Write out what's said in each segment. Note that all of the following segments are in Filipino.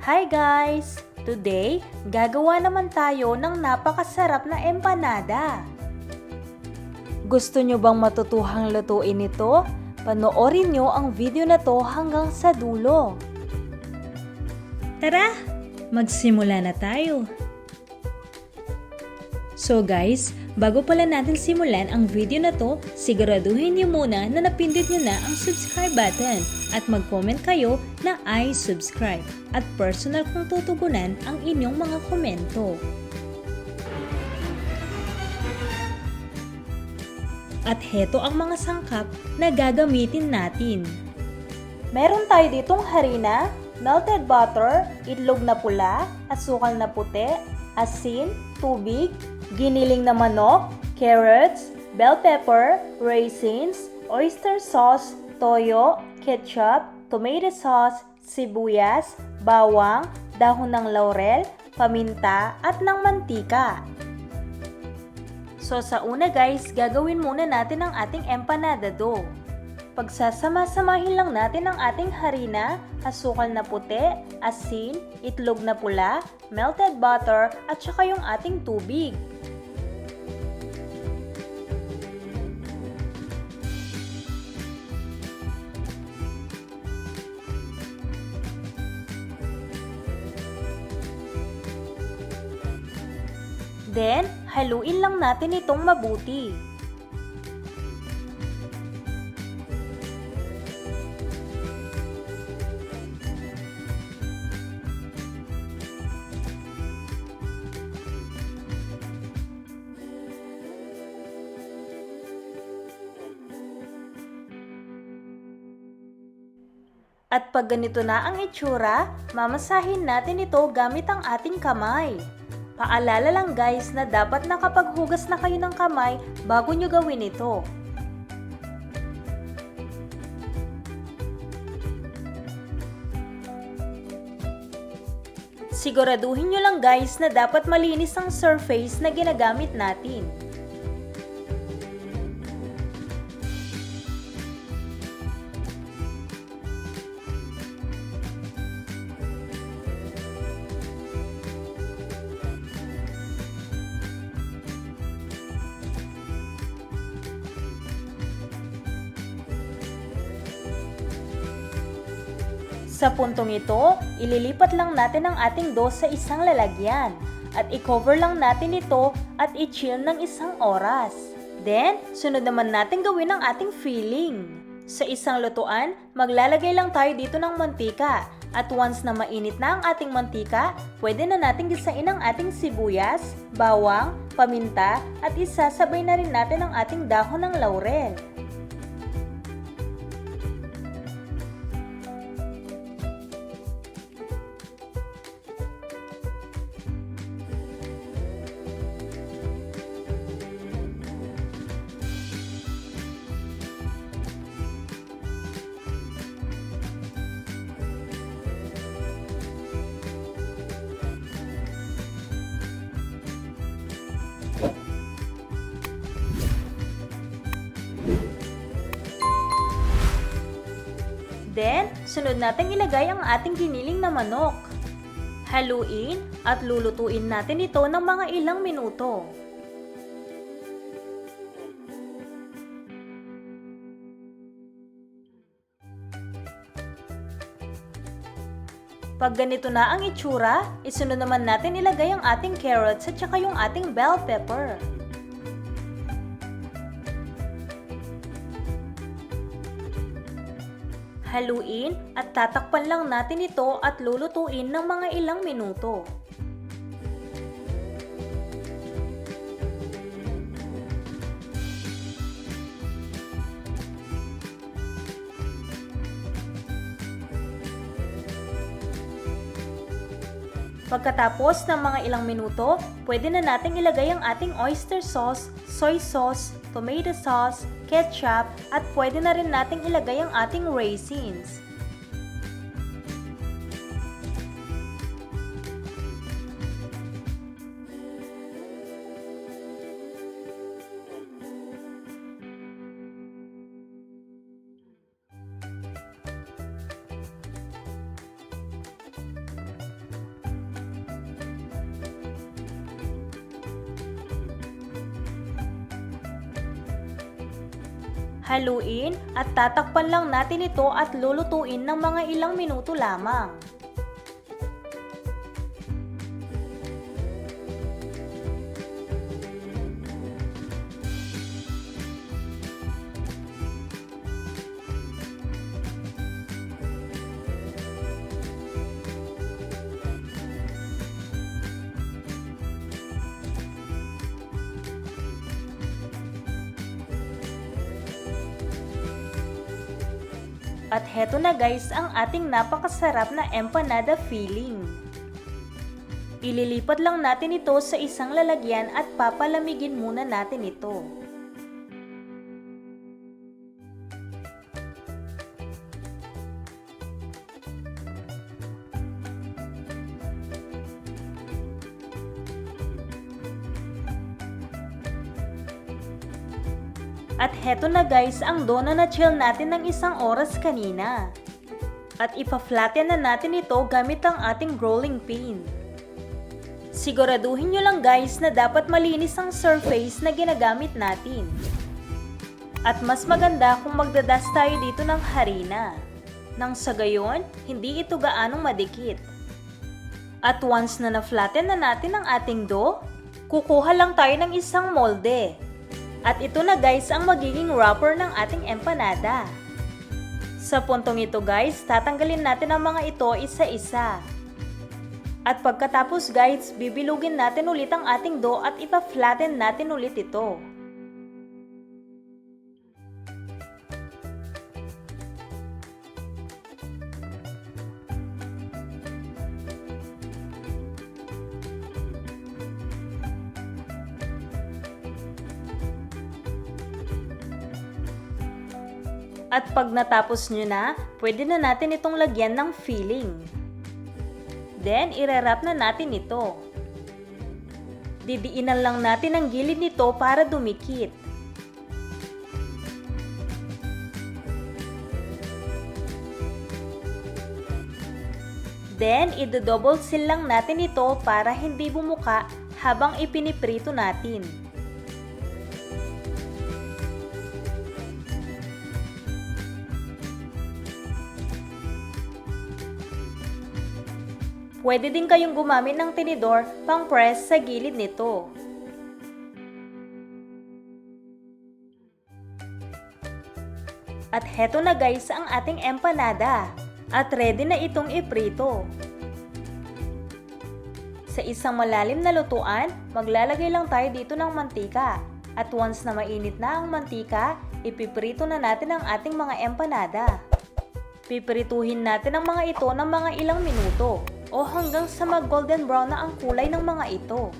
Hi guys! Today, gagawa naman tayo ng napakasarap na empanada. Gusto nyo bang matutuhang lutuin ito? Panoorin nyo ang video na to hanggang sa dulo. Tara, magsimula na tayo. So guys, bago pala natin simulan ang video na to, siguraduhin niyo muna na napindot niyo na ang subscribe button at mag-comment kayo na I subscribe at personal kong tutugunan ang inyong mga komento. At heto ang mga sangkap na gagamitin natin. Meron tayo ditong harina, melted butter, itlog na pula, asukal na puti, asin, tubig, giniling na manok, carrots, bell pepper, raisins, oyster sauce, toyo, ketchup, tomato sauce, sibuyas, bawang, dahon ng laurel, paminta, at ng mantika. So sa una guys, gagawin muna natin ang ating empanada dough. Pagsasama-samahin lang natin ang ating harina, asukal na puti, asin, itlog na pula, melted butter, at saka yung ating tubig. Then, haluin lang natin itong mabuti. At pag ganito na ang itsura, mamasahin natin ito gamit ang ating kamay. Paalala lang guys na dapat nakapaghugas na kayo ng kamay bago nyo gawin ito. Siguraduhin nyo lang guys na dapat malinis ang surface na ginagamit natin. Sa puntong ito, ililipat lang natin ang ating dough sa isang lalagyan at i-cover lang natin ito at i-chill ng isang oras. Then, sunod naman natin gawin ang ating filling. Sa isang lutuan, maglalagay lang tayo dito ng mantika at once na mainit na ang ating mantika, pwede na natin gisain ang ating sibuyas, bawang, paminta at isasabay na rin natin ang ating dahon ng laurel. Then, sunod natin ilagay ang ating giniling na manok. Haluin at lulutuin natin ito ng mga ilang minuto. Pag ganito na ang itsura, isunod naman natin ilagay ang ating carrots at saka yung ating bell pepper. Haluin at tatakpan lang natin ito at lulutuin ng mga ilang minuto. Pagkatapos ng mga ilang minuto, pwede na nating ilagay ang ating oyster sauce, soy sauce, tomato sauce, ketchup, at pwede na rin nating ilagay ang ating raisins. Haluin at tatakpan lang natin ito at lulutuin ng mga ilang minuto lamang. At heto na guys ang ating napakasarap na empanada filling. Ililipat lang natin ito sa isang lalagyan at papalamigin muna natin ito. At heto na guys ang dough na na-chill natin ng isang oras kanina. At ipa-flatten na natin ito gamit ang ating rolling pin. Siguraduhin nyo lang guys na dapat malinis ang surface na ginagamit natin. At mas maganda kung magdadas tayo dito ng harina. Nang sa gayon, hindi ito gaanong madikit. At once na na-flatten na natin ang ating dough, kukuha lang tayo ng isang molde. At ito na guys ang magiging wrapper ng ating empanada. Sa puntong ito guys, tatanggalin natin ang mga ito isa-isa. At pagkatapos guys, bibilugin natin ulit ang ating dough at ipa-flatten natin ulit ito. At pag natapos nyo na, pwede na natin itong lagyan ng filling. Then, irarap na natin ito. Didiinan lang natin ang gilid nito para dumikit. Then, i-double seal lang natin ito para hindi bumuka habang ipiniprito natin. Pwede din kayong gumamit ng tinidor pang-press sa gilid nito. At heto na guys ang ating empanada. At ready na itong iprito. Sa isang malalim na lutuan, maglalagay lang tayo dito ng mantika. At once na mainit na ang mantika, ipiprito na natin ang ating mga empanada. Pipirituhin natin ang mga ito ng mga ilang minuto. O hanggang sa mag-golden brown na ang kulay ng mga ito.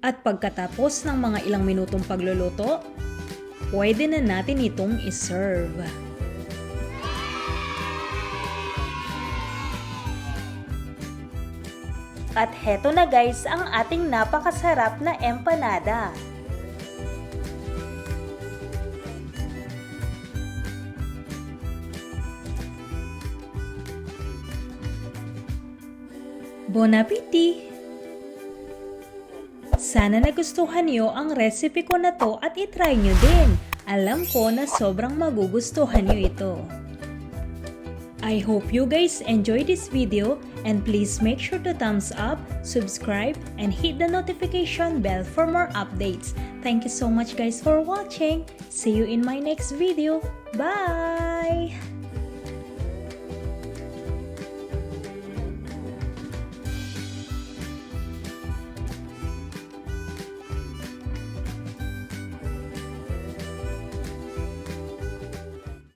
At pagkatapos ng mga ilang minutong pagluluto, pwede na natin itong iserve. At heto na guys ang ating napakasarap na empanada. Bon appétit! Sana nagustuhan niyo ang recipe ko na to at itry nyo din. Alam ko na sobrang magugustuhan niyo ito. I hope you guys enjoy this video and please make sure to thumbs up, subscribe, and hit the notification bell for more updates. Thank you so much guys for watching. See you in my next video. Bye!